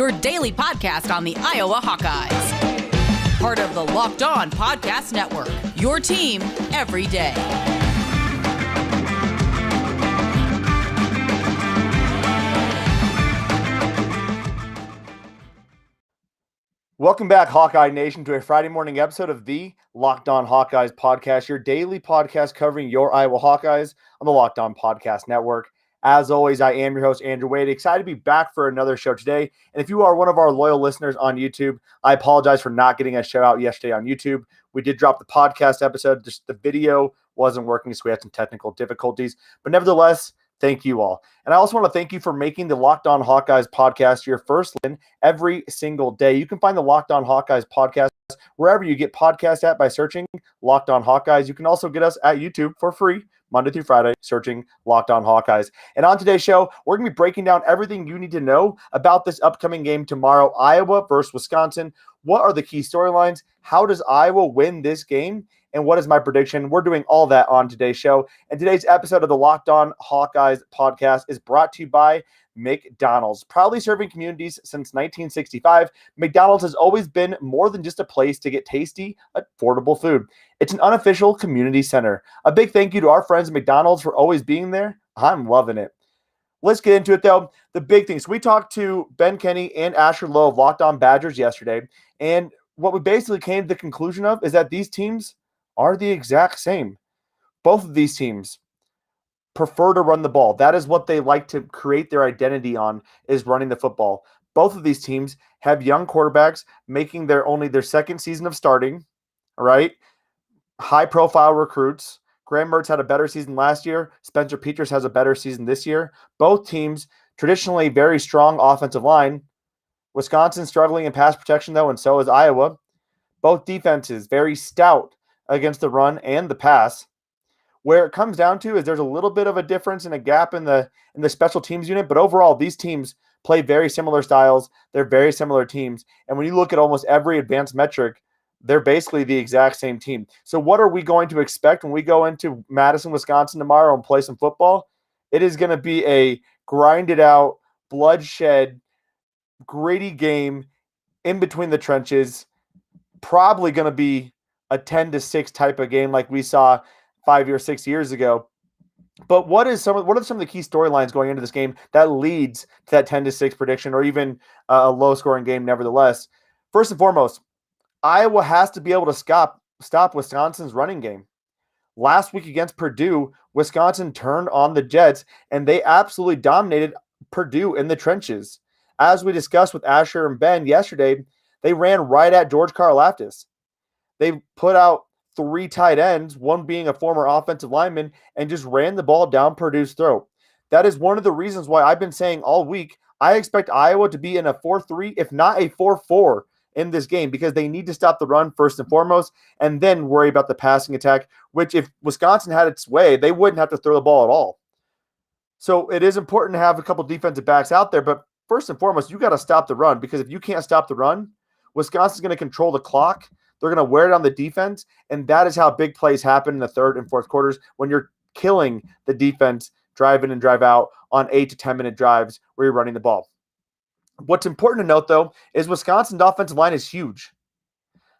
your daily podcast on the Iowa Hawkeyes. Part of the Locked On Podcast Network, your team every day. Welcome back, Hawkeye Nation, to a Friday morning episode of the Locked On Hawkeyes podcast, your daily podcast covering your Iowa Hawkeyes on the Locked On Podcast Network. As always, I am your host, Andrew Wade. Excited to be back for another show today. And if you are one of our loyal listeners on YouTube, I apologize for not getting a show out yesterday on YouTube. We did drop the podcast episode. Just the video wasn't working, so we had some technical difficulties. But nevertheless, thank you all. And I also want to thank you for making the Locked On Hawkeyes podcast your first listen every single day. You can find the Locked On Hawkeyes podcast wherever you get podcasts at by searching Locked On Hawkeyes. You can also get us at YouTube for free Monday through Friday, searching Locked On Hawkeyes. And on today's show, we're going to be breaking down everything you need to know about this upcoming game tomorrow, Iowa versus Wisconsin. What are the key storylines? How does Iowa win this game? And what is my prediction? We're doing all that on today's show. And today's episode of the Locked On Hawkeyes podcast is brought to you by McDonald's. Proudly serving communities since 1965, McDonald's has always been more than just a place to get tasty, affordable food. It's an unofficial community center. A big thank you to our friends at McDonald's for always being there. I'm loving it. Let's get into it, though. The big things. We talked to Ben Kenny and Asher Lowe of Locked On Badgers yesterday, and what we basically came to the conclusion of is that these teams are the exact same. Both of these teams prefer to run the ball. That is what they like to create their identity on, is running the football. Both of these teams have young quarterbacks making only their second season of starting, right? High-profile recruits. Graham Mertz had a better season last year. Spencer Petras has a better season this year. Both teams, traditionally very strong offensive line. Wisconsin struggling in pass protection, though, and so is Iowa. Both defenses very stout against the run and the pass. Where it comes down to is there's a little bit of a difference and a gap in the special teams unit, but overall these teams play very similar styles. They're very similar teams. And when you look at almost every advanced metric, they're basically the exact same team. So what are we going to expect when we go into Madison, Wisconsin tomorrow and play some football? It is going to be a grinded out, bloodshed, gritty game in between the trenches. Probably going to be a 10-6 type of game like we saw 5 or 6 years ago. But what are some of the key storylines going into this game that leads to that 10-6 prediction, or even a low-scoring game nevertheless? First and foremost, Iowa has to be able to stop Wisconsin's running game. Last week against Purdue, Wisconsin turned on the Jets, and they absolutely dominated Purdue in the trenches. As we discussed with Asher and Ben yesterday, they ran right at George Karlaftis. They put out 3 tight ends, one being a former offensive lineman, and just ran the ball down Purdue's throat. That is one of the reasons why I've been saying all week, I expect Iowa to be in a 4-3, if not a 4-4 in this game, because they need to stop the run first and foremost, and then worry about the passing attack, which if Wisconsin had its way, they wouldn't have to throw the ball at all. So it is important to have a couple defensive backs out there, but first and foremost, you got to stop the run, because if you can't stop the run, Wisconsin's going to control the clock. They're going to wear it on the defense, and that is how big plays happen in the third and fourth quarters, when you're killing the defense drive in and drive out on 8 to 10-minute drives where you're running the ball. What's important to note, though, is Wisconsin's offensive line is huge.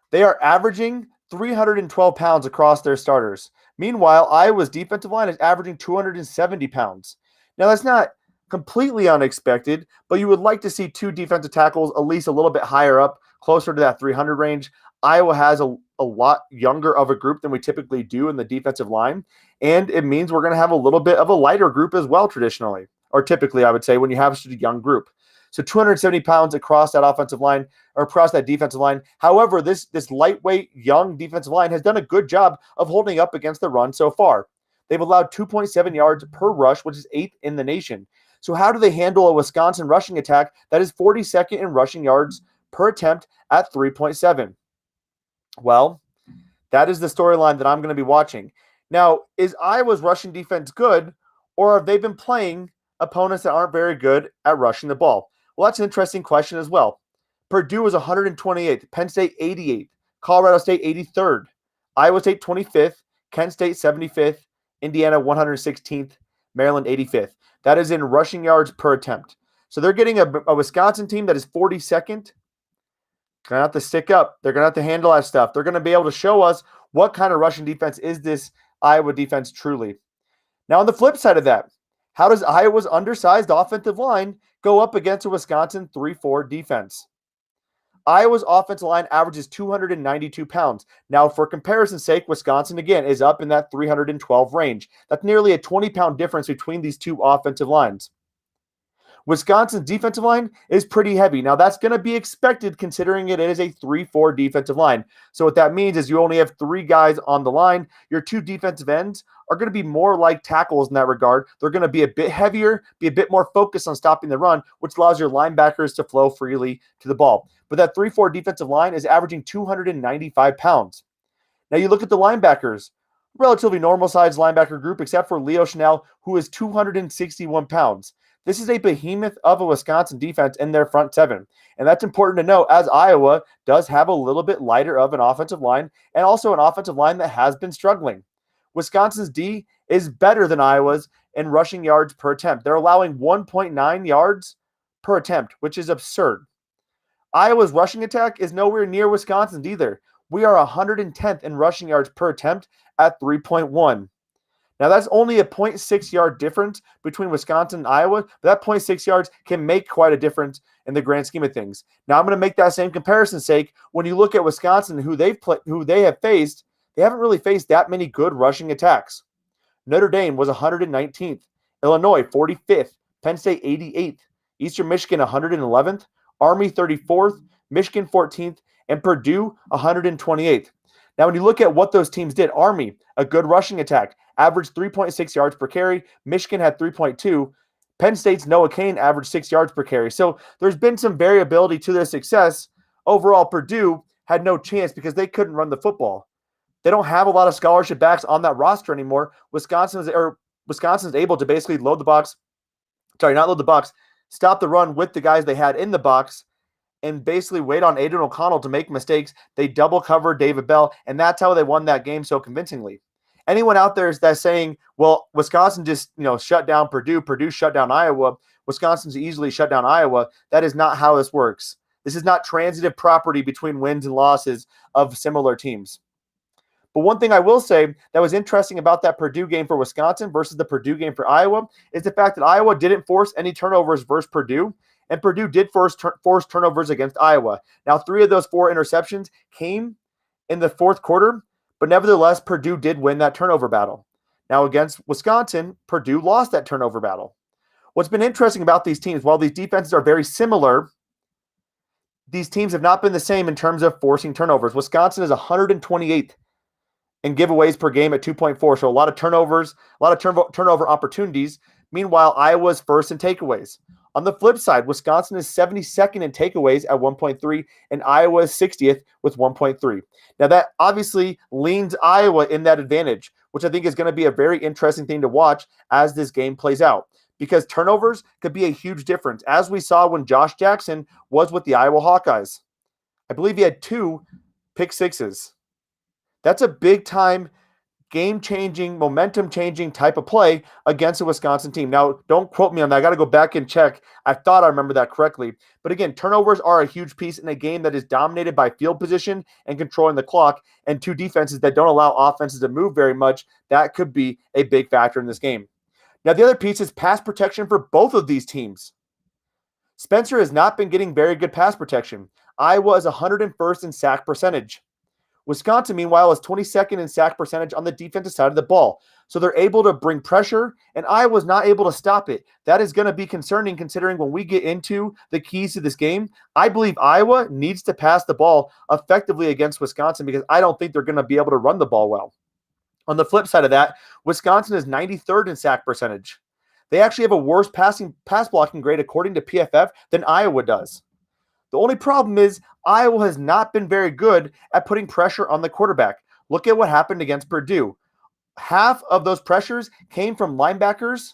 They are averaging 312 pounds across their starters. Meanwhile, Iowa's defensive line is averaging 270 pounds. Now, that's not completely unexpected, but you would like to see 2 defensive tackles at least a little bit higher up, closer to that 300 range. Iowa has a lot younger of a group than we typically do in the defensive line, and it means we're going to have a little bit of a lighter group as well traditionally, or typically I would say, when you have such a young group. So 270 pounds across that offensive line, or across that defensive line. However, this lightweight, young defensive line has done a good job of holding up against the run so far. They've allowed 2.7 yards per rush, which is 8th in the nation. So how do they handle a Wisconsin rushing attack that is 42nd in rushing yards per attempt at 3.7? Well, that is the storyline that I'm going to be watching. Now, is Iowa's rushing defense good, or have they been playing opponents that aren't very good at rushing the ball? Well, that's an interesting question as well. Purdue was 128th, Penn State 88th, Colorado State 83rd, Iowa State 25th, Kent State 75th, Indiana 116th, Maryland 85th. That is in rushing yards per attempt. So they're getting a Wisconsin team that is 42nd. Going to have to stick up. They're going to have to handle that stuff. They're going to be able to show us what kind of rushing defense is this Iowa defense truly. Now, on the flip side of that, how does Iowa's undersized offensive line go up against a Wisconsin 3-4 defense? Iowa's offensive line averages 292 pounds. Now, for comparison's sake, Wisconsin, again, is up in that 312 range. That's nearly a 20-pound difference between these two offensive lines. Wisconsin's defensive line is pretty heavy. Now, that's going to be expected considering it is a 3-4 defensive line. So what that means is you only have 3 guys on the line. Your 2 defensive ends are going to be more like tackles in that regard. They're going to be a bit heavier, be a bit more focused on stopping the run, which allows your linebackers to flow freely to the ball. But that 3-4 defensive line is averaging 295 pounds. Now you look at the linebackers, relatively normal-sized linebacker group, except for Leo Chanel, who is 261 pounds. This is a behemoth of a Wisconsin defense in their front 7. And that's important to know, as Iowa does have a little bit lighter of an offensive line and also an offensive line that has been struggling. Wisconsin's D is better than Iowa's in rushing yards per attempt. They're allowing 1.9 yards per attempt, which is absurd. Iowa's rushing attack is nowhere near Wisconsin's either. We are 110th in rushing yards per attempt at 3.1. Now, that's only a 0.6 yard difference between Wisconsin and Iowa, but that 0.6 yards can make quite a difference in the grand scheme of things. Now, I'm going to make that same comparison sake. When you look at Wisconsin, who they have faced, they haven't really faced that many good rushing attacks. Notre Dame was 119th, Illinois 45th, Penn State 88th, Eastern Michigan 111th, Army 34th, Michigan 14th, and Purdue 128th. Now, when you look at what those teams did, Army, a good rushing attack, averaged 3.6 yards per carry. Michigan had 3.2. Penn State's Noah Cain averaged 6 yards per carry. So there's been some variability to their success. Overall, Purdue had no chance because they couldn't run the football. They don't have a lot of scholarship backs on that roster anymore. Wisconsin's able to basically not load the box, stop the run with the guys they had in the box, and basically wait on Aiden O'Connell to make mistakes. They double cover David Bell, and that's how they won that game so convincingly. Anyone out there that's saying, well, Wisconsin just shut down Purdue, Purdue shut down Iowa, Wisconsin's easily shut down Iowa, that is not how this works. This is not transitive property between wins and losses of similar teams. But one thing I will say that was interesting about that Purdue game for Wisconsin versus the Purdue game for Iowa is the fact that Iowa didn't force any turnovers versus Purdue, and Purdue did force turnovers against Iowa. Now, 3 of those 4 interceptions came in the fourth quarter, but nevertheless, Purdue did win that turnover battle. Now, against Wisconsin, Purdue lost that turnover battle. What's been interesting about these teams, while these defenses are very similar, these teams have not been the same in terms of forcing turnovers. Wisconsin is 128th in giveaways per game at 2.4, so a lot of turnovers, a lot of turnover opportunities. Meanwhile, Iowa's first in takeaways. On the flip side, Wisconsin is 72nd in takeaways at 1.3, and Iowa is 60th with 1.3. Now, that obviously leans Iowa in that advantage, which I think is going to be a very interesting thing to watch as this game plays out, because turnovers could be a huge difference, as we saw when Josh Jackson was with the Iowa Hawkeyes. I believe he had 2 pick sixes. That's a big-time, game-changing, momentum-changing type of play against a Wisconsin team. Now, don't quote me on that. I got to go back and check. I thought I remember that correctly. But again, turnovers are a huge piece in a game that is dominated by field position and controlling the clock, and 2 defenses that don't allow offenses to move very much. That could be a big factor in this game. Now, the other piece is pass protection for both of these teams. Spencer has not been getting very good pass protection. Iowa is 101st in sack percentage. Wisconsin, meanwhile, is 22nd in sack percentage on the defensive side of the ball. So they're able to bring pressure, and Iowa's not able to stop it. That is going to be concerning considering when we get into the keys to this game. I believe Iowa needs to pass the ball effectively against Wisconsin because I don't think they're going to be able to run the ball well. On the flip side of that, Wisconsin is 93rd in sack percentage. They actually have a worse pass blocking grade according to PFF than Iowa does. The only problem is Iowa has not been very good at putting pressure on the quarterback. Look at what happened against Purdue. Half of those pressures came from linebackers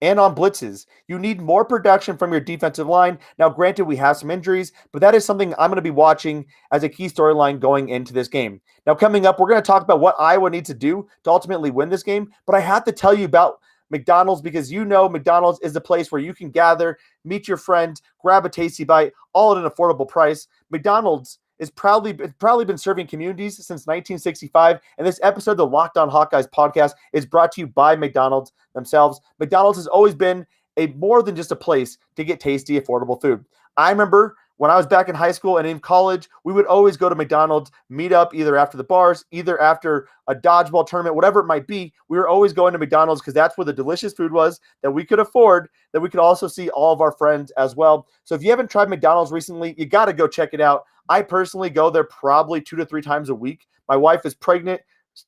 and on blitzes. You need more production from your defensive line. Now, granted, we have some injuries, but that is something I'm going to be watching as a key storyline going into this game. Now, coming up, we're going to talk about what Iowa needs to do to ultimately win this game, but I have to tell you about McDonald's, because McDonald's is the place where you can gather, meet your friends, grab a tasty bite, all at an affordable price. McDonald's is proudly been serving communities since 1965, and this episode of the Locked On Hawkeyes podcast is brought to you by McDonald's themselves. McDonald's has always been a more than just a place to get tasty, affordable food. I remember when I was back in high school and in college, we would always go to McDonald's, meet up either after the bars, either after a dodgeball tournament, whatever it might be. We were always going to McDonald's because that's where the delicious food was that we could afford, that we could also see all of our friends as well. So if you haven't tried McDonald's recently, you got to go check it out. I personally go there probably 2 to 3 times a week. My wife is pregnant.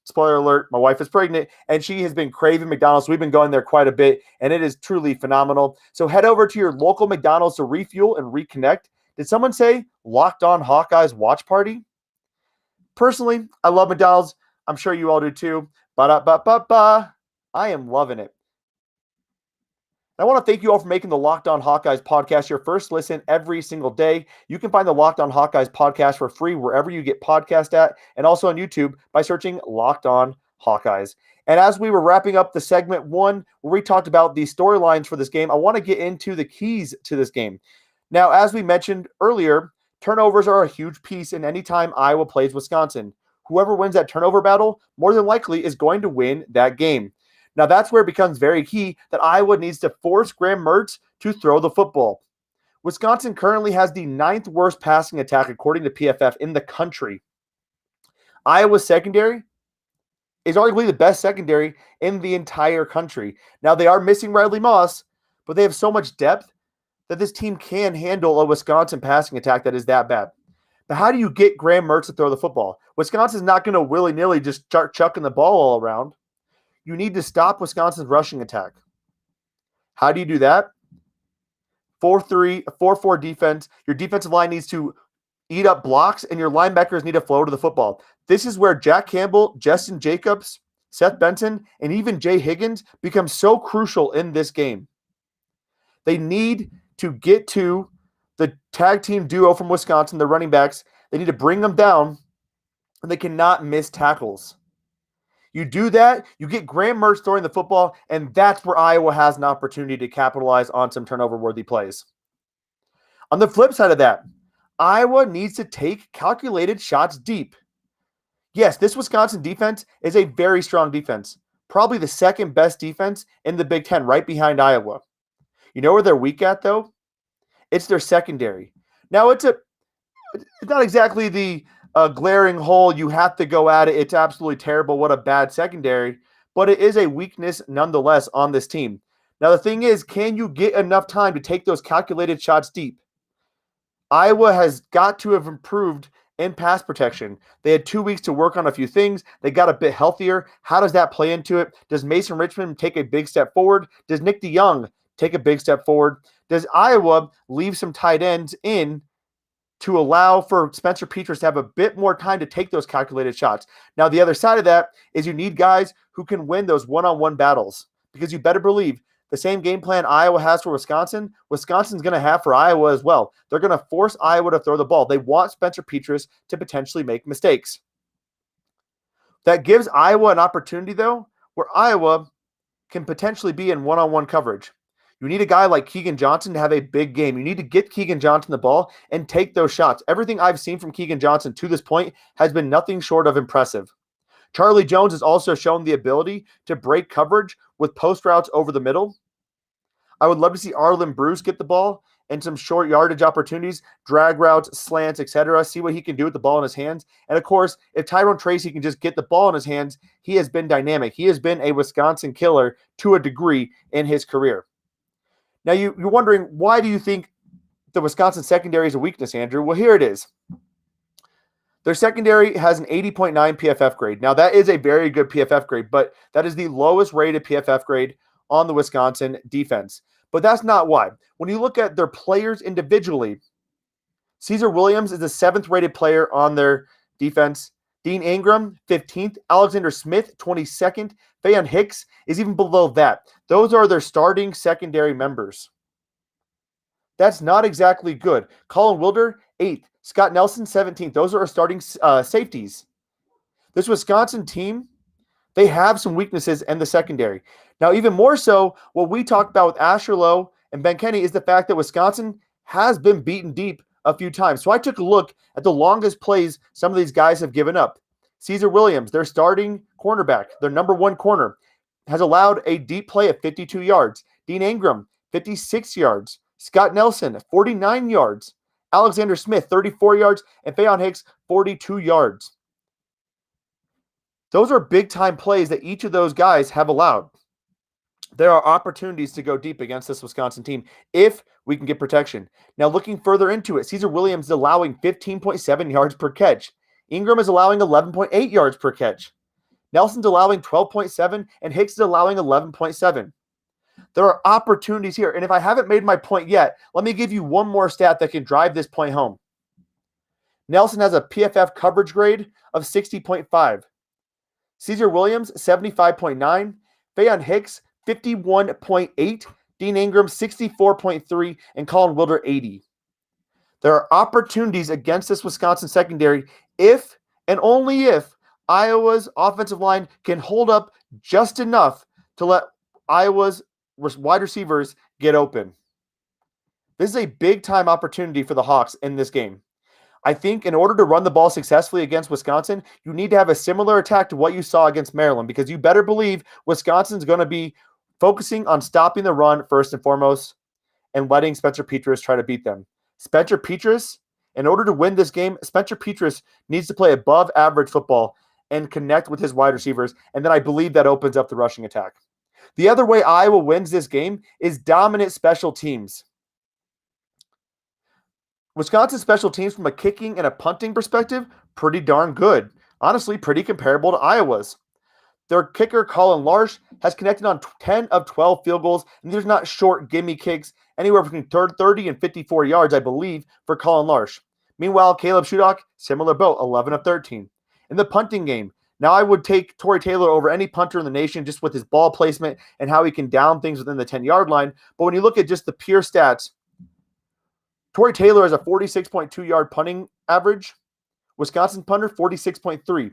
Spoiler alert, my wife is pregnant, and she has been craving McDonald's. So we've been going there quite a bit, and it is truly phenomenal. So head over to your local McDonald's to refuel and reconnect. Did someone say Locked On Hawkeyes watch party? Personally, I love McDonald's. I'm sure you all do too. Ba-da-ba-ba-ba. I am loving it. I want to thank you all for making the Locked On Hawkeyes podcast your first listen every single day. You can find the Locked On Hawkeyes podcast for free wherever you get podcast at, and also on YouTube by searching Locked On Hawkeyes. And as we were wrapping up the segment 1, where we talked about the storylines for this game, I want to get into the keys to this game. Now, as we mentioned earlier, turnovers are a huge piece in any time Iowa plays Wisconsin. Whoever wins that turnover battle, more than likely, is going to win that game. Now, that's where it becomes very key that Iowa needs to force Graham Mertz to throw the football. Wisconsin currently has the 9th worst passing attack, according to PFF, in the country. Iowa's secondary is arguably the best secondary in the entire country. Now, they are missing Riley Moss, but they have so much depth that this team can handle a Wisconsin passing attack that is that bad. But how do you get Graham Mertz to throw the football? Wisconsin's not going to willy-nilly just start chucking the ball all around. You need to stop Wisconsin's rushing attack. How do you do that? 4-3, 4-4 defense. Your defensive line needs to eat up blocks, and your linebackers need to flow to the football. This is where Jack Campbell, Justin Jacobs, Seth Benson, and even Jay Higgins become so crucial in this game. They need to get to the tag team duo from Wisconsin, the running backs. They need to bring them down, and they cannot miss tackles. You do that, you get Graham Mertz throwing the football, and that's where Iowa has an opportunity to capitalize on some turnover-worthy plays. On the flip side of that, Iowa needs to take calculated shots deep. Yes, this Wisconsin defense is a very strong defense, probably the second best defense in the Big Ten, right behind Iowa. You know where they're weak at, though? It's their secondary. Now, it's not exactly the glaring hole. You have to go at it. It's absolutely terrible. What a bad secondary. But it is a weakness nonetheless on this team. Now, the thing is, can you get enough time to take those calculated shots deep? Iowa has got to have improved in pass protection. They had 2 weeks to work on a few things. They got a bit healthier. How does that play into it? Does Mason Richmond take a big step forward? Does Nick DeYoung take a big step forward? Does Iowa leave some tight ends in to allow for Spencer Petras to have a bit more time to take those calculated shots? Now, the other side of that is you need guys who can win those one-on-one battles, because you better believe the same game plan Iowa has for Wisconsin, Wisconsin's going to have for Iowa as well. They're going to force Iowa to throw the ball. They want Spencer Petras to potentially make mistakes. That gives Iowa an opportunity, though, where Iowa can potentially be in one-on-one coverage. You need a guy like Keegan Johnson to have a big game. You need to get Keegan Johnson the ball and take those shots. Everything I've seen from Keegan Johnson to this point has been nothing short of impressive. Charlie Jones has also shown the ability to break coverage with post routes over the middle. I would love to see Arlen Bruce get the ball and some short yardage opportunities, drag routes, slants, etc. See what he can do with the ball in his hands. And of course, if Tyrone Tracy can just get the ball in his hands, he has been dynamic. He has been a Wisconsin killer to a degree in his career. Now, you're wondering, why do you think the Wisconsin secondary is a weakness, Andrew? Well, here it is. Their secondary has an 80.9 PFF grade. Now, that is a very good PFF grade, but that is the lowest rated PFF grade on the Wisconsin defense. But that's not why. When you look at their players individually, Caesar Williams is the 7th rated player on their defense. Dean Ingram, 15th. Alexander Smith, 22nd. Faion Hicks is even below that. Those are their starting secondary members. That's not exactly good. Colin Wilder, 8th. Scott Nelson, 17th. Those are our starting safeties. This Wisconsin team, They have some weaknesses in the secondary. Now, even more so, what we talked about with Asher Lowe and Ben Kenny is the fact that Wisconsin has been beaten deep a few times. So I took a look at the longest plays some of these guys have given up. Caesar Williams, their starting cornerback, their number one corner, has allowed a deep play of 52 yards. Dean Ingram, 56 yards. Scott Nelson, 49 yards. Alexander Smith, 34 yards. And Faion Hicks, 42 yards. Those are big-time plays that each of those guys have allowed. There are opportunities to go deep against this Wisconsin team if we can get protection. Now, looking further into it, Caesar Williams is allowing 15.7 yards per catch. Ingram is allowing 11.8 yards per catch. Nelson's allowing 12.7, and Hicks is allowing 11.7. There are opportunities here, and if I haven't made my point yet, let me give you one more stat that can drive this point home. Nelson has a PFF coverage grade of 60.5. Caesar Williams, 75.9. Faion Hicks, 51.8. Dean Ingram, 64.3. And Colin Wilder, 80. There are opportunities against this Wisconsin secondary if and only if Iowa's offensive line can hold up just enough to let Iowa's wide receivers get open. This is a big-time opportunity for the Hawks in this game. I think in order to run the ball successfully against Wisconsin, you need to have a similar attack to what you saw against Maryland, because you better believe Wisconsin's going to be focusing on stopping the run first and foremost and letting Spencer Petras try to beat them. Spencer Petras, in order to win this game, Spencer Petras needs to play above average football and connect with his wide receivers, and then I believe that opens up the rushing attack. The other way Iowa wins this game is dominant special teams. Wisconsin special teams from a kicking and a punting perspective, pretty darn good. Honestly, pretty comparable to Iowa's. Their kicker, Colin Larsh, has connected on 10 of 12 field goals, and there's not short gimme kicks, anywhere between 30 and 54 yards, I believe, for Colin Larsh. Meanwhile, Caleb Shudock, similar boat, 11 of 13. In the punting game, now I would take Tory Taylor over any punter in the nation just with his ball placement and how he can down things within the 10-yard line. But when you look at just the pure stats, Tory Taylor has a 46.2-yard punting average. Wisconsin punter, 46.3.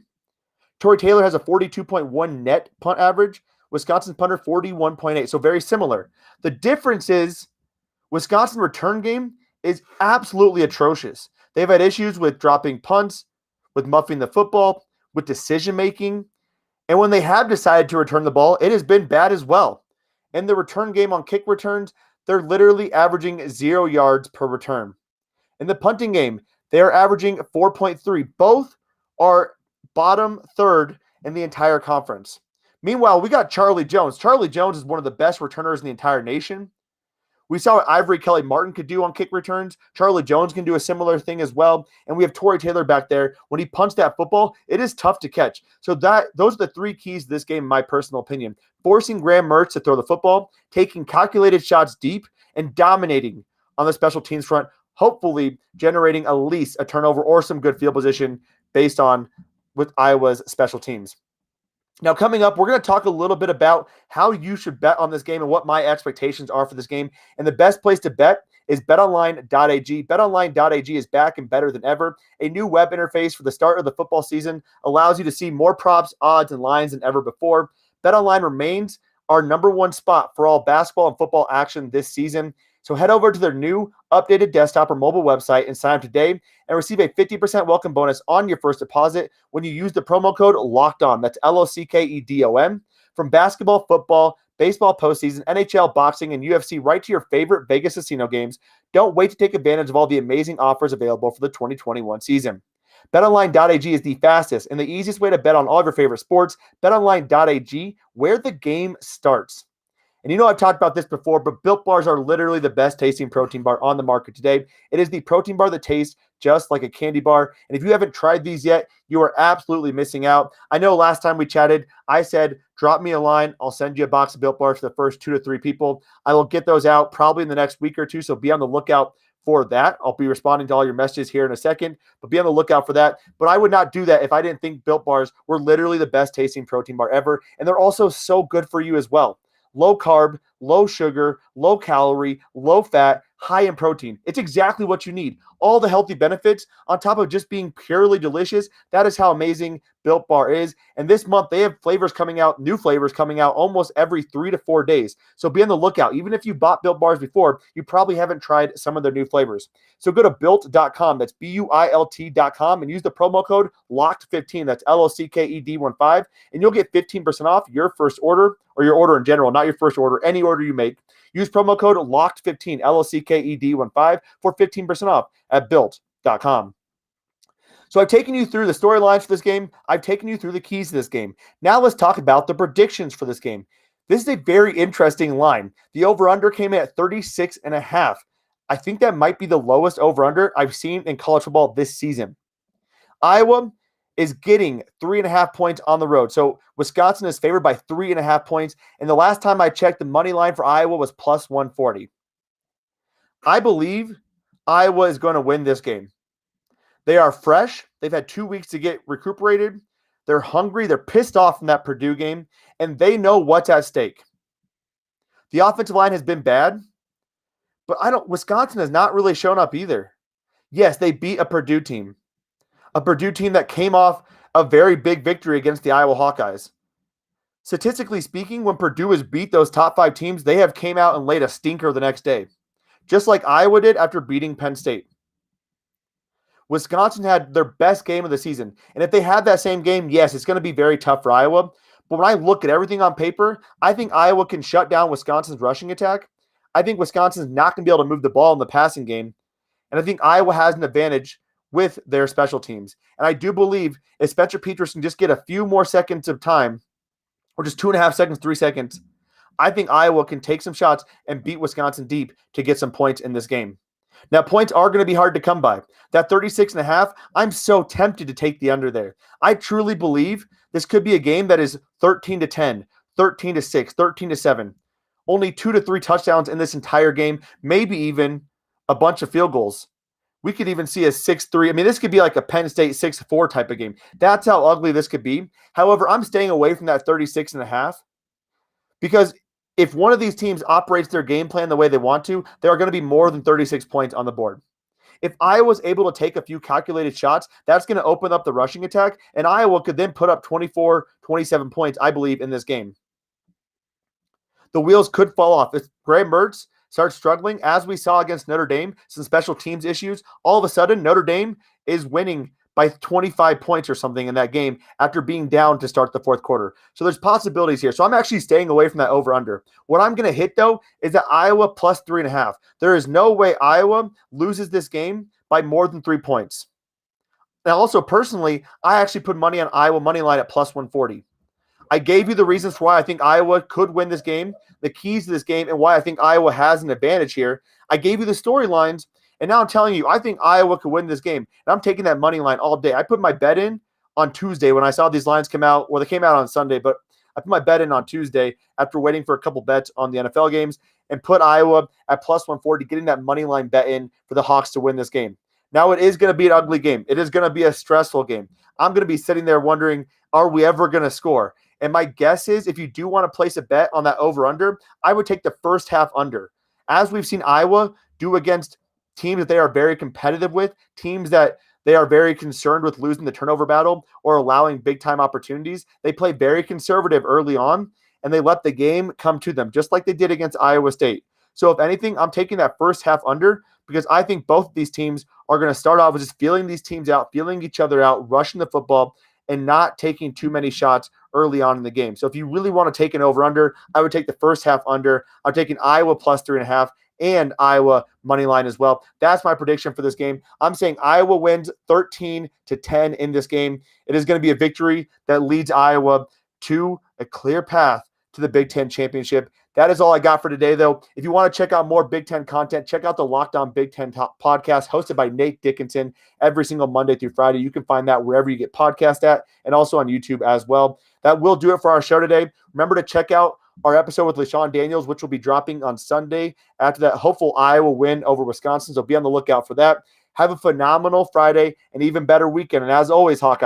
Tory Taylor has a 42.1 net punt average. Wisconsin punter, 41.8. So very similar. The difference is Wisconsin return game is absolutely atrocious. They've had issues with dropping punts, with muffing the football, with decision-making. And when they have decided to return the ball, it has been bad as well. In the return game on kick returns, they're literally averaging 0 yards per return. In the punting game, they are averaging 4.3. Both are bottom third in the entire conference. Meanwhile, we got Charlie Jones. Charlie Jones is one of the best returners in the entire nation. We saw what Ivory Kelly Martin could do on kick returns. Charlie Jones can do a similar thing as well. And we have Tory Taylor back there. When he punts that football, it is tough to catch. So those are the three keys to this game, in my personal opinion. Forcing Graham Mertz to throw the football, taking calculated shots deep, and dominating on the special teams front, hopefully generating at least a turnover or some good field position based on with Iowa's special teams. Now, coming up, we're going to talk a little bit about how you should bet on this game and what my expectations are for this game. And the best place to bet is BetOnline.ag. BetOnline.ag is back and better than ever. A new web interface for the start of the football season allows you to see more props, odds, and lines than ever before. BetOnline remains our number one spot for all basketball and football action this season. So head over to their new updated desktop or mobile website and sign up today and receive a 50% welcome bonus on your first deposit when you use the promo code LOCKEDON. That's LOCKEDON. From basketball, football, baseball postseason, NHL, boxing, and UFC right to your favorite Vegas casino games. Don't wait to take advantage of all the amazing offers available for the 2021 season. BetOnline.ag is the fastest and the easiest way to bet on all of your favorite sports. BetOnline.ag, where the game starts. And you know I've talked about this before, but Built Bars are literally the best tasting protein bar on the market today. It is the protein bar that tastes just like a candy bar. And if you haven't tried these yet, you are absolutely missing out. I know last time we chatted, I said, drop me a line. I'll send you a box of Built Bars for the first 2 to 3 people. I will get those out probably in the next week or two, so be on the lookout for that. I'll be responding to all your messages here in a second, but be on the lookout for that. But I would not do that if I didn't think Built Bars were literally the best tasting protein bar ever. And they're also so good for you as well. Low carb, low sugar, low calorie, low fat, high in protein. It's exactly what you need. All the healthy benefits on top of just being purely delicious. That is how amazing Built Bar is. And this month they have new flavors coming out almost every 3 to 4 days. So be on the lookout. Even if you bought Built Bars before, you probably haven't tried some of their new flavors. So go to built.com. That's BUILT.com and use the promo code LOCKED15. That's LOCKED15 and you'll get 15% off your first order, or your order in general, not your first order, any order you make. Use promo code LOCKED15, LOCKED15 for 15% off at built.com. So I've taken you through the storylines for this game. I've taken you through the keys to this game. Now let's talk about the predictions for this game. This is a very interesting line. The over-under came in at 36.5. I think that might be the lowest over-under I've seen in college football this season. Iowa is getting 3.5 points on the road. So Wisconsin is favored by 3.5 points. And the last time I checked, the money line for Iowa was plus 140. I believe Iowa is going to win this game. They are fresh. They've had 2 weeks to get recuperated. They're hungry. They're pissed off from that Purdue game, and they know what's at stake. The offensive line has been bad, but Wisconsin has not really shown up either. Yes, they beat a Purdue team that came off a very big victory against the Iowa Hawkeyes. Statistically speaking, when Purdue has beat those top 5 teams, they have came out and laid a stinker the next day, just like Iowa did after beating Penn State. Wisconsin had their best game of the season. And if they had that same game, yes, it's going to be very tough for Iowa. But when I look at everything on paper, I think Iowa can shut down Wisconsin's rushing attack. I think Wisconsin's not going to be able to move the ball in the passing game. And I think Iowa has an advantage with their special teams. And I do believe if Spencer Petras can just get a few more seconds of time, or just 2.5 seconds, 3 seconds, I think Iowa can take some shots and beat Wisconsin deep to get some points in this game. Now, points are going to be hard to come by. That 36.5, I'm so tempted to take the under there. I truly believe this could be a game that is 13-10, 13-6, 13-7. Only 2 to 3 touchdowns in this entire game, maybe even a bunch of field goals. We could even see a 6-3. I mean, this could be like a Penn State 6-4 type of game. That's how ugly this could be. However, I'm staying away from that 36.5 because if one of these teams operates their game plan the way they want to, there are going to be more than 36 points on the board. If Iowa's able to take a few calculated shots, that's going to open up the rushing attack, and Iowa could then put up 24, 27 points, I believe, in this game. The wheels could fall off. If Graham Mertz starts struggling, as we saw against Notre Dame, some special teams issues, all of a sudden Notre Dame is winning by 25 points or something in that game after being down to start the fourth quarter. So there's possibilities here. So I'm actually staying away from that over-under. What I'm going to hit, though, is that Iowa plus 3.5. There is no way Iowa loses this game by more than 3 points. Now, also, personally, I actually put money on Iowa money line at plus 140. I gave you the reasons for why I think Iowa could win this game, the keys to this game, and why I think Iowa has an advantage here. I gave you the storylines. And now I'm telling you, I think Iowa could win this game. And I'm taking that money line all day. I put my bet in on Tuesday when I saw these lines come out. Well, they came out on Sunday, but I put my bet in on Tuesday after waiting for a couple bets on the NFL games and put Iowa at plus 140, getting that money line bet in for the Hawks to win this game. Now, it is going to be an ugly game. It is going to be a stressful game. I'm going to be sitting there wondering, are we ever going to score? And my guess is if you do want to place a bet on that over-under, I would take the first half under. As we've seen Iowa do against teams that they are very competitive with, teams that they are very concerned with losing the turnover battle or allowing big-time opportunities. They play very conservative early on, and they let the game come to them, just like they did against Iowa State. So if anything, I'm taking that first half under because I think both of these teams are going to start off with just feeling these teams out, feeling each other out, rushing the football, and not taking too many shots early on in the game. So if you really want to take an over-under, I would take the first half under. I'm taking Iowa plus 3.5. And Iowa money line as well. That's my prediction for this game. I'm saying Iowa wins 13-10 in this game. It is going to be a victory that leads Iowa to a clear path to the Big Ten championship. That is all I got for today, though. If you want to check out more Big Ten content, check out the Locked On Big Ten podcast hosted by Nate Dickinson every single Monday through Friday. You can find that wherever you get podcasts at and also on YouTube as well. That will do it for our show today. Remember to check out our episode with LaShawn Daniels, which will be dropping on Sunday after that hopeful Iowa win over Wisconsin. So be on the lookout for that. Have a phenomenal Friday and even better weekend. And as always, Hawkeye,